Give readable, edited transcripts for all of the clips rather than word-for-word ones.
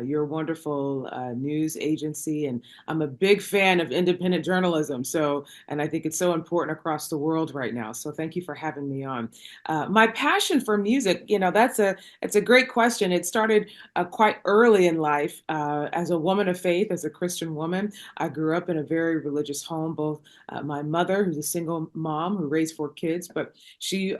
your wonderful news agency. And I'm a big fan of independent journalism. And I think it's so important across the world right now. So thank you for having me on. My passion for music, it's a great question. It started quite early in life as a woman of faith, as a Christian woman. I grew up in a very religious home. Both my mother, who's a single mom who raised four kids, but she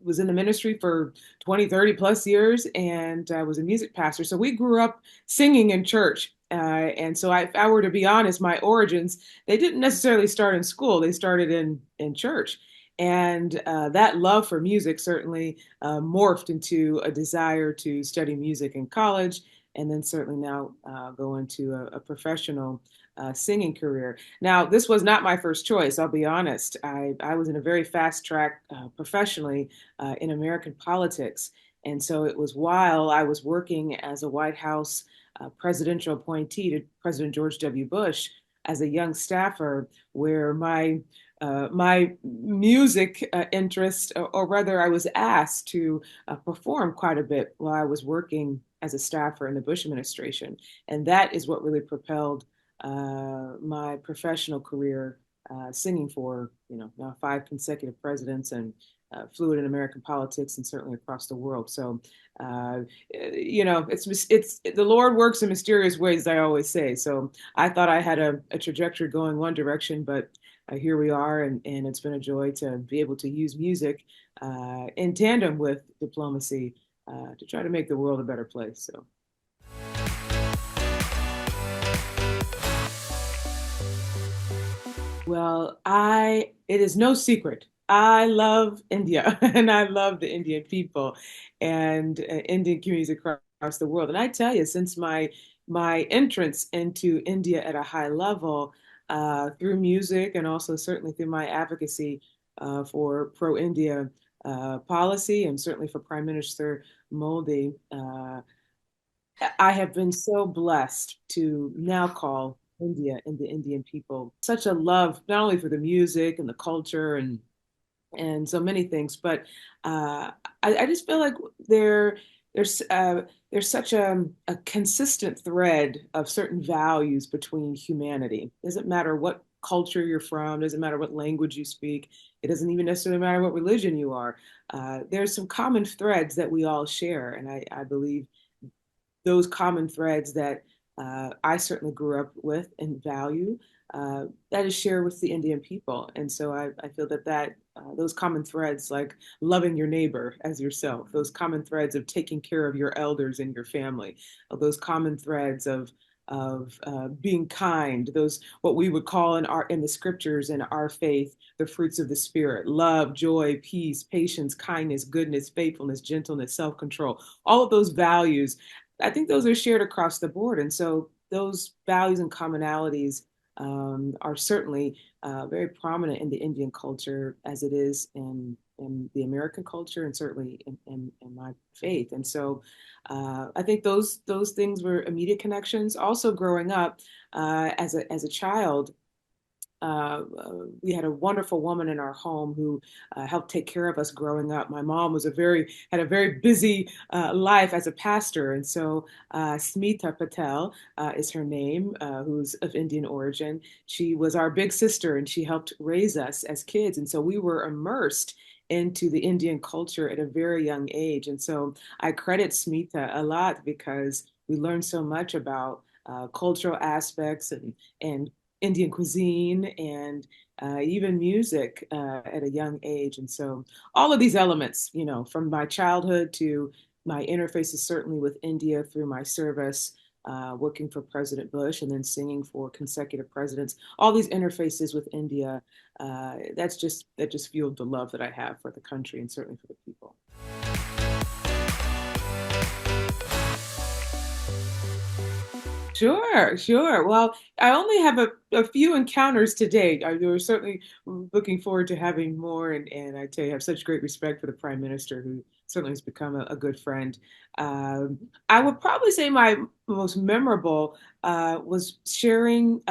was in the ministry for 20, 30 plus years and was a music pastor. So we grew up singing in church. And so if I were to be honest, my origins, they didn't necessarily start in school. They started in church. And that love for music certainly morphed into a desire to study music in college, and then certainly now go into a professional singing career. Now, this was not my first choice, I'll be honest. I was in a very fast track professionally in American politics. And so it was while I was working as a White House presidential appointee to President George W. Bush as a young staffer, where my music interest, or rather, I was asked to perform quite a bit while I was working as a staffer in the Bush administration. And that is what really propelled my professional career, singing for, now five consecutive presidents and fluid in American politics and certainly across the world. So, it's the Lord works in mysterious ways, I always say. So I thought I had a trajectory going one direction, but here we are, and it's been a joy to be able to use music in tandem with diplomacy to try to make the world a better place. So. Well, it is no secret. I love India and I love the Indian people and Indian communities across the world. And I tell you, since my entrance into India at a high level, through music and also certainly through my advocacy for pro-India policy and certainly for Prime Minister Modi, I have been so blessed to now call India and the Indian people such a love, not only for the music and the culture and so many things, but I just feel like there's there's such a consistent thread of certain values between humanity. It doesn't matter what culture you're from, doesn't matter what language you speak, it doesn't even necessarily matter what religion you are. There's some common threads that we all share, and I believe those common threads that I certainly grew up with and value, that is shared with the Indian people. And so I feel that those common threads, like loving your neighbor as yourself, those common threads of taking care of your elders and your family, those common threads of being kind, those what we would call in the scriptures in our faith, the fruits of the spirit: love, joy, peace, patience, kindness, goodness, faithfulness, gentleness, self-control. All of those values, I think those are shared across the board. And so those values and commonalities are certainly very prominent in the Indian culture as it is in the American culture and certainly in my faith. And so I think those things were immediate connections. Also, growing up as a child, we had a wonderful woman in our home who helped take care of us growing up. My mom had a very busy life as a pastor, and so Smita Patel is her name, who's of Indian origin. She was our big sister, and she helped raise us as kids, and so we were immersed into the Indian culture at a very young age. And so I credit Smita a lot because we learned so much about cultural aspects and Indian cuisine and even music at a young age. And so all of these elements, from my childhood to my interfaces certainly with India through my service, working for President Bush and then singing for consecutive presidents, all these interfaces with India, that just fueled the love that I have for the country and certainly for the people. Sure, sure. Well, I only have a few encounters to date. We're certainly looking forward to having more. And I tell you, I have such great respect for the Prime Minister, who certainly has become a good friend. Um, I would probably say my most memorable was sharing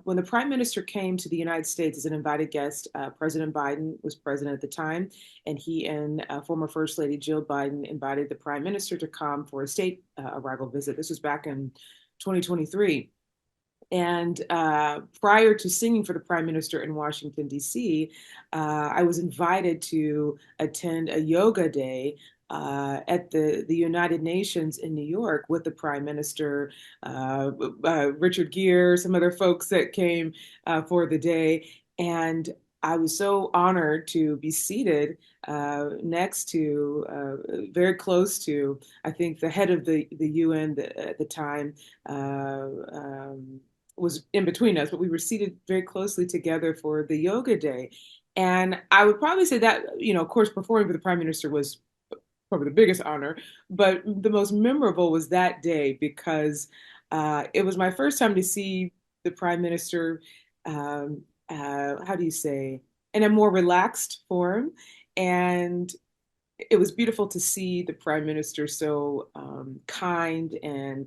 when the Prime Minister came to the United States as an invited guest. President Biden was president at the time, and he and former First Lady Jill Biden invited the Prime Minister to come for a state arrival visit. This was back in 2023. And prior to singing for the Prime Minister in Washington, D.C., I was invited to attend a yoga day at the United Nations in New York with the Prime Minister, Richard Gere, some other folks that came for the day. And I was so honored to be seated next to, very close to, I think, the head of the UN at the time. Was in between us, but we were seated very closely together for the yoga day. And I would probably say that, of course, performing for the Prime Minister was probably the biggest honor, but the most memorable was that day because it was my first time to see the Prime Minister, how do you say, in a more relaxed form. And it was beautiful to see the Prime Minister so kind and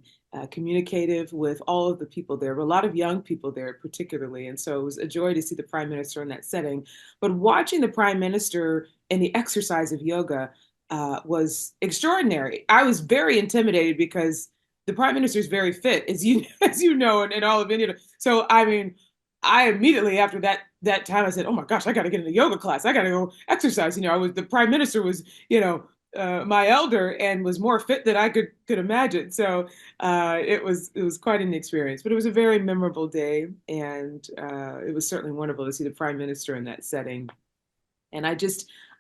communicative with all of the people there. There were a lot of young people there, particularly. And so it was a joy to see the Prime Minister in that setting. But watching the Prime Minister in the exercise of yoga was extraordinary. I was very intimidated because the Prime Minister is very fit, as you as you know, in all of India. So I mean, I immediately after that time I said, "Oh my gosh, I got to get in a yoga class. I got to go exercise." I was the Prime Minister was my elder and was more fit than I could imagine. So it was quite an experience, but it was a very memorable day, and it was certainly wonderful to see the Prime Minister in that setting. And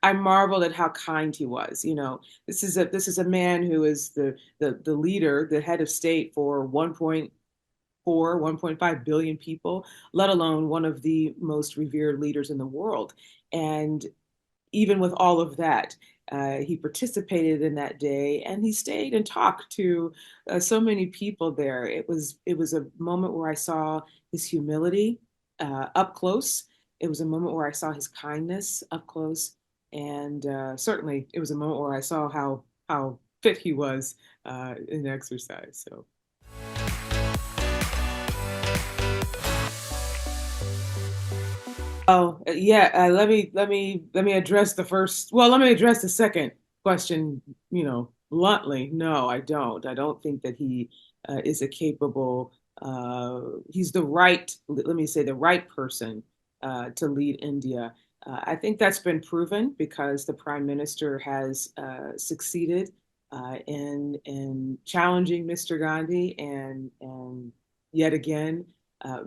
I marveled at how kind he was. This is a man who is the leader, the head of state for 1.5 billion people, let alone one of the most revered leaders in the world. And even with all of that, he participated in that day, and he stayed and talked to so many people there. It was a moment where I saw his humility up close. It was a moment where I saw his kindness up close, and certainly it was a moment where I saw how fit he was in exercise. So. Oh, yeah. Let me address the first. Well, let me address the second question. Bluntly, no, I don't. I don't think that he is a capable. He's the right. Let me say the right person to lead India. I think that's been proven because the prime minister has succeeded in challenging Mr. Gandhi and yet again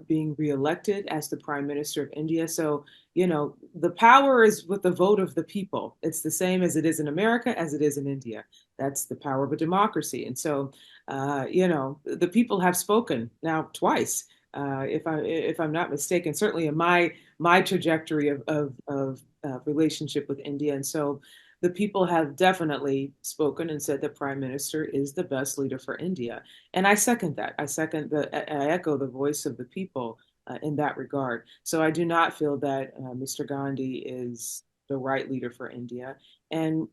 being reelected as the Prime Minister of India. So, the power is with the vote of the people. It's the same as it is in America, as it is in India. That's the power of a democracy. And so, the people have spoken now twice. If I'm not mistaken, certainly in my trajectory of relationship with India, and so the people have definitely spoken and said the prime minister is the best leader for India. And I second that. I echo the voice of the people in that regard. So I do not feel that Mr. Gandhi is the right leader for India. And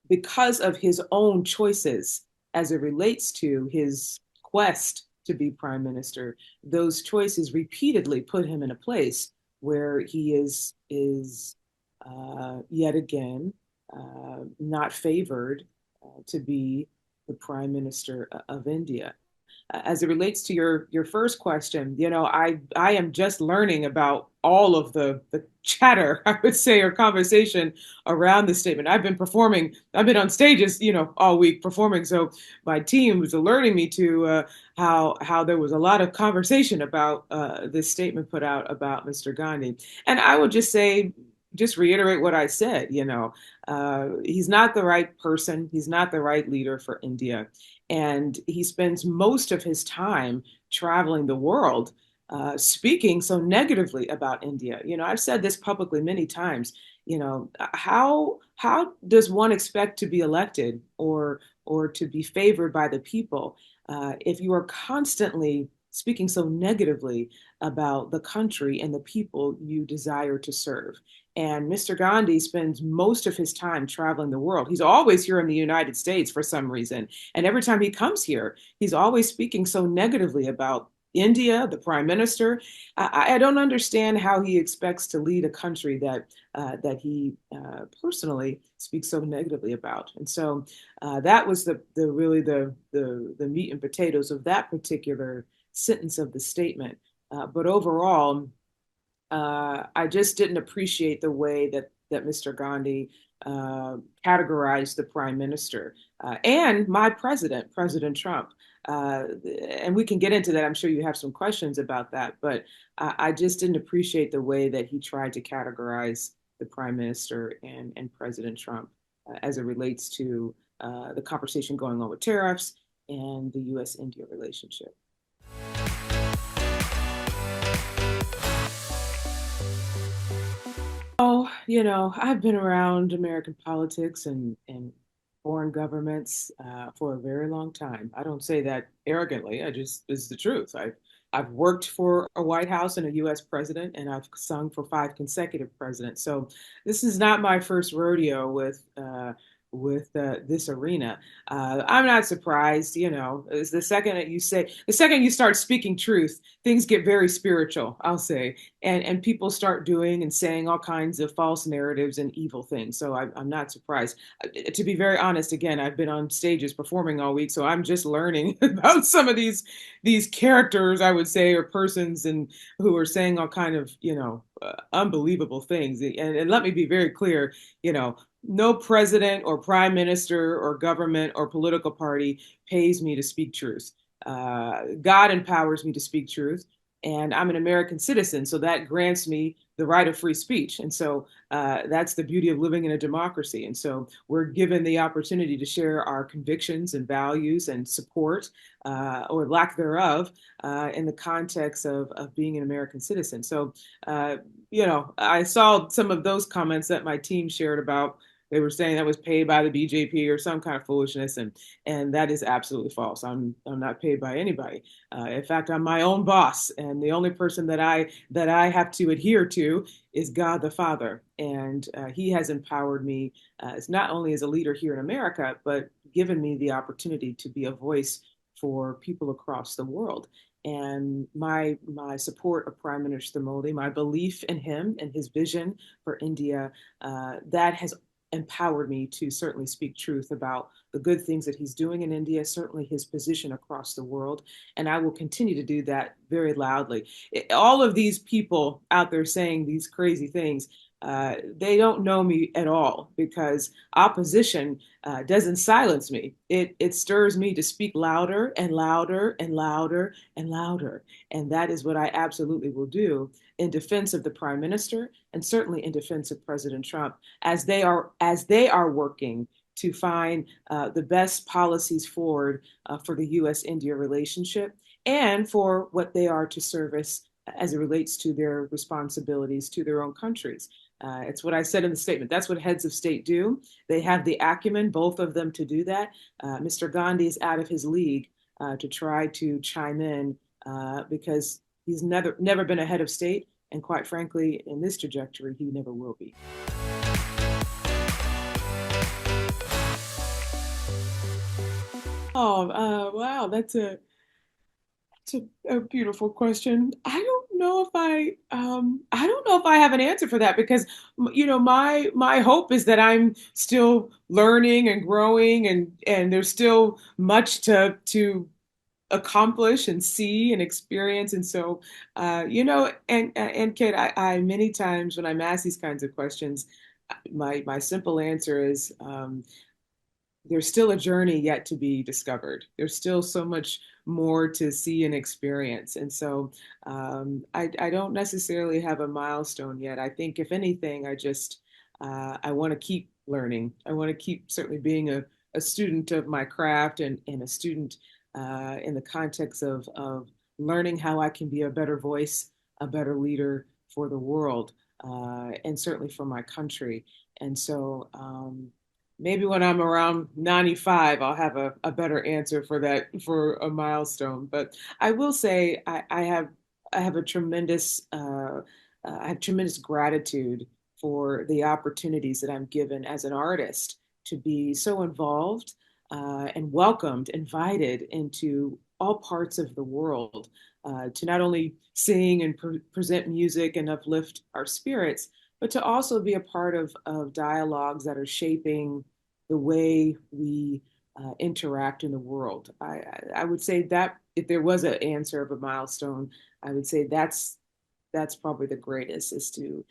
because of his own choices as it relates to his quest to be prime minister, those choices repeatedly put him in a place where he is yet again not favored to be the prime minister of India. As it relates to your first question, I am just learning about all of the chatter, I would say, or conversation around the statement. I've been on stages, all week performing. So my team was alerting me to how there was a lot of conversation about this statement put out about Mr. Gandhi. And I would just reiterate what I said. He's not the right person. He's not the right leader for India. And he spends most of his time traveling the world, speaking so negatively about India. I've said this publicly many times. How does one expect to be elected or to be favored by the people if you are constantly speaking so negatively about the country and the people you desire to serve. And Mr. Gandhi spends most of his time traveling the world. He's always here in the United States for some reason. And every time he comes here, he's always speaking so negatively about India, the prime minister. I don't understand how he expects to lead a country that he personally speaks so negatively about. And so that was the really the meat and potatoes of that particular sentence of the statement. But overall, I just didn't appreciate the way that Mr. Gandhi categorized the prime minister and my president, President Trump. And we can get into that. I'm sure you have some questions about that, but I just didn't appreciate the way that he tried to categorize the prime minister and President Trump as it relates to the conversation going on with tariffs and the U.S. India relationship. Oh, I've been around American politics and foreign governments for a very long time. I don't say that arrogantly. I just This is the truth. I've worked for a White House and a U.S. president, and I've sung for five consecutive presidents. So this is not my first rodeo with this arena. I'm not surprised. Is the second you start speaking truth, things get very spiritual. I'll say, and people start doing and saying all kinds of false narratives and evil things. So I'm not surprised. To be very honest, again, I've been on stages performing all week, so I'm just learning about some of these characters, I would say, or persons, and who are saying all kind of unbelievable things. And let me be very clear, no president or prime minister or government or political party pays me to speak truth. God empowers me to speak truth, and I'm an American citizen, so that grants me the right of free speech. And so that's the beauty of living in a democracy. And so we're given the opportunity to share our convictions and values and support, or lack thereof, in the context of being an American citizen. So, I saw some of those comments that my team shared about. They were saying that was paid by the BJP or some kind of foolishness, and that is absolutely false. I'm not paid by anybody. In fact, I'm my own boss, and the only person that I have to adhere to is God the Father, and He has empowered me as not only as a leader here in America, but given me the opportunity to be a voice for people across the world. And my support of Prime Minister Modi, my belief in him and his vision for India, that has empowered me to certainly speak truth about the good things that he's doing in India, certainly his position across the world. And I will continue to do that very loudly. All of these people out there saying these crazy things, they don't know me at all, because opposition doesn't silence me. It stirs me to speak louder and louder and louder and louder. And that is what I absolutely will do in defense of the prime minister, and certainly in defense of President Trump, as they are working to find the best policies forward for the U.S. India relationship, and for what they are to service as it relates to their responsibilities to their own countries. It's what I said in the statement. That's what heads of state do. They have the acumen, both of them, to do that. Mr. Gandhi is out of his league to try to chime in, because he's never been a head of state, and quite frankly, in this trajectory, he never will be. Oh, wow, that's a beautiful question. I don't know if I have an answer for that, because my hope is that I'm still learning and growing, and there's still much to accomplish and see and experience. And so, and Kate, I many times when I'm asked these kinds of questions, my simple answer is, there's still a journey yet to be discovered. There's still so much more to see and experience. And so, I don't necessarily have a milestone yet. I think, if anything, I want to keep learning. I want to keep certainly being a student of my craft, and a student in the context of learning how I can be a better voice, a better leader for the world, and certainly for my country. And so, maybe when I'm around 95, I'll have a better answer for that for a milestone. But I will say I have a tremendous I have tremendous gratitude for the opportunities that I'm given as an artist to be so involved and welcomed, invited into all parts of the world to not only sing and present music and uplift our spirits, but to also be a part of dialogues that are shaping the way we interact in the world. I would say that if there was an answer of a milestone, I would say that's probably the greatest is to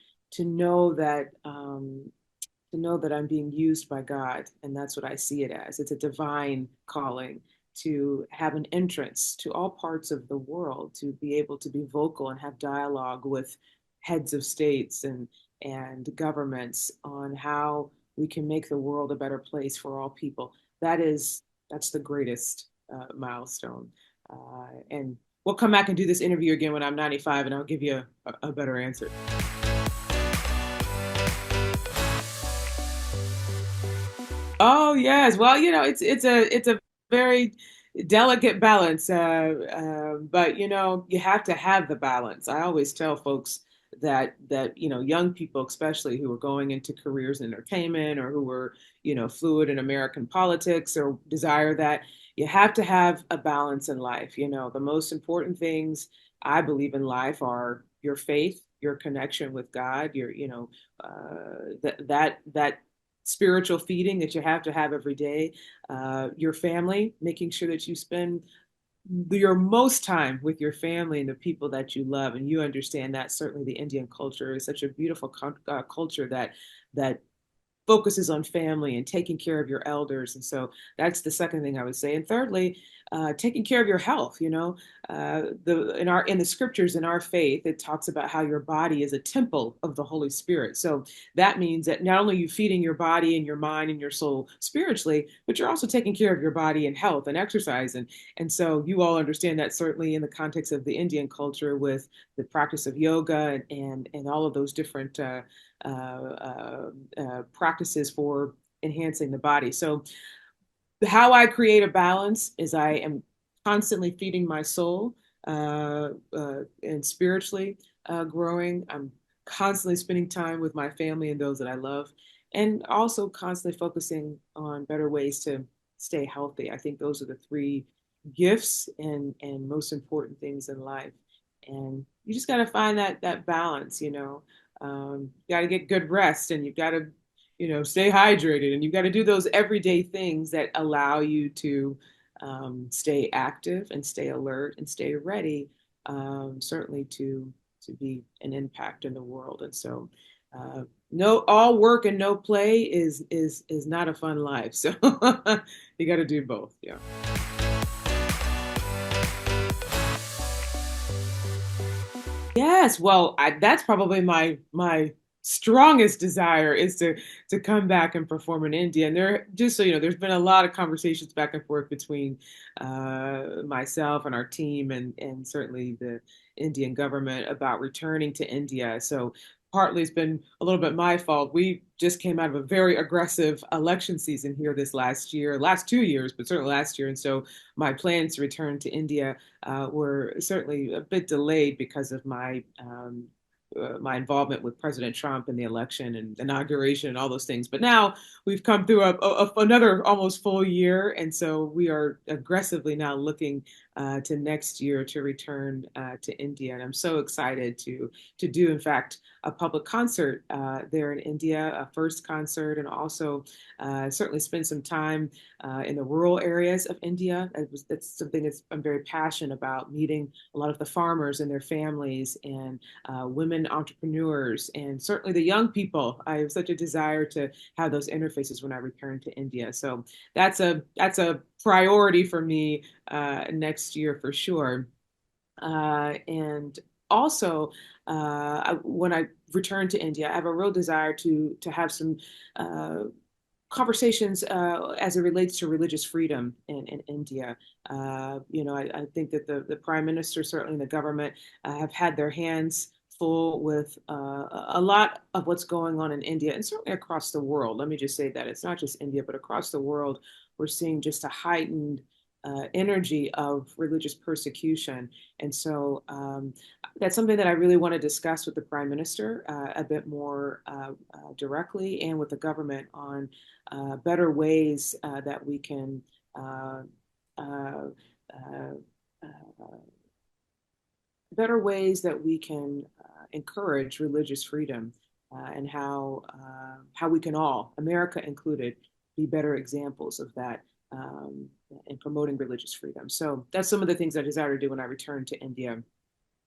know that to know that I'm being used by God, and that's what I see it as. It's a divine calling to have an entrance to all parts of the world, to be able to be vocal and have dialogue with heads of states and governments on how we can make the world a better place for all people. That's the greatest milestone. And we'll come back and do this interview again when I'm 95, and I'll give you a better answer. Oh yes. Well, it's a very delicate balance, but you have to have the balance. I always tell folks that young people, especially who are going into careers in entertainment or who are fluid in American politics or desire that, you have to have a balance in life. The most important things I believe in life are your faith, your connection with God, your that spiritual feeding that you have to have every day, your family, making sure that you spend your most time with your family and the people that you love. And you understand that certainly the Indian culture is such a beautiful culture that focuses on family and taking care of your elders. And so that's the second thing I would say. And thirdly, taking care of your health. In the scriptures in our faith, it talks about how your body is a temple of the Holy Spirit. So that means that not only are you feeding your body and your mind and your soul spiritually, but you're also taking care of your body and health and exercise. And so you all understand that certainly in the context of the Indian culture with the practice of yoga and all of those different practices for enhancing the body. So, how I create a balance is I am constantly feeding my soul and spiritually growing. I'm constantly spending time with my family and those that I love, and also constantly focusing on better ways to stay healthy. I think those are the three gifts and most important things in life. And you just got to find that balance. You got to get good rest, and you've got to stay hydrated, and you've got to do those everyday things that allow you to stay active and stay alert and stay ready, certainly to be an impact in the world. And so, no, all work and no play is not a fun life. So you got to do both. Yeah. Yes, well, that's probably my strongest desire is to come back and perform in India. And there, just so you know, there's been a lot of conversations back and forth between myself and our team and certainly the Indian government about returning to India. So partly it's been a little bit my fault. We just came out of a very aggressive election season here this last year, last 2 years, but certainly last year. And so my plans to return to India were certainly a bit delayed because of my involvement with President Trump in the election and inauguration and all those things. But now we've come through another almost full year, and so we are aggressively now looking to next year to return to India. And I'm so excited to do, in fact, a public concert there in India, a first concert, and also certainly spend some time in the rural areas of India. That's something I'm very passionate about, meeting a lot of the farmers and their families and women entrepreneurs, and certainly the young people. I have such a desire to have those interfaces when I return to India. So that's a priority for me next year for sure. And also, when I return to India, I have a real desire to have some conversations as it relates to religious freedom in India. I think that the prime minister, certainly the government, have had their hands full with a lot of what's going on in India and certainly across the world. Let me just say that it's not just India, but across the world, we're seeing just a heightened energy of religious persecution. And so that's something that I really want to discuss with the Prime Minister a bit more directly and with the government on better ways that we can. Uh, uh, uh, uh, Better ways that we can encourage religious freedom and how we can all, America included, be better examples of that in promoting religious freedom. So that's some of the things I desire to do when I return to India.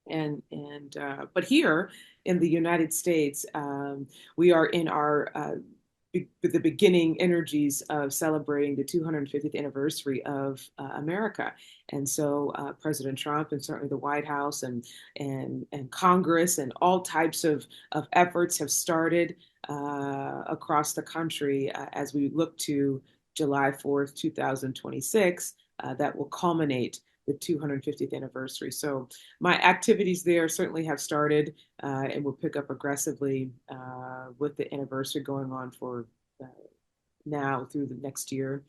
But here in the United States, we are in our the beginning energies of celebrating the 250th anniversary of America. And so President Trump and certainly the White House and Congress and all types of efforts have started across the country as we look to July 4th, 2026, that will culminate the 250th anniversary. So my activities there certainly have started and will pick up aggressively with the anniversary going on for uh, now through the next year.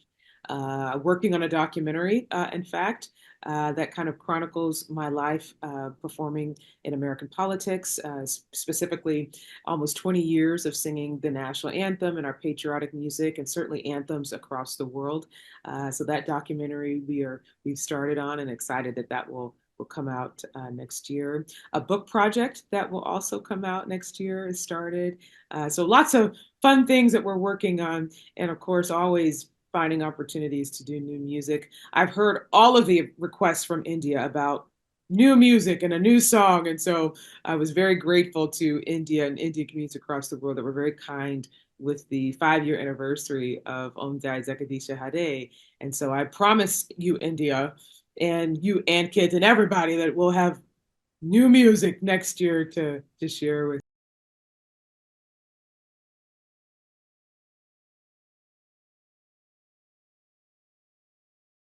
Working on a documentary, in fact, that kind of chronicles my life performing in American politics, specifically almost 20 years of singing the national anthem and our patriotic music, and certainly anthems across the world. So that documentary we've started on, and excited that that will come out next year. A book project that will also come out next year is started. So lots of fun things that we're working on, and of course, always finding opportunities to do new music. I've heard all of the requests from India about new music and a new song. And so I was very grateful to India and Indian communities across the world that were very kind with the 5 year anniversary of Om Jai Jagadisha Hare. And so I promise you, India, and you, and kids, and everybody, that we'll have new music next year to share with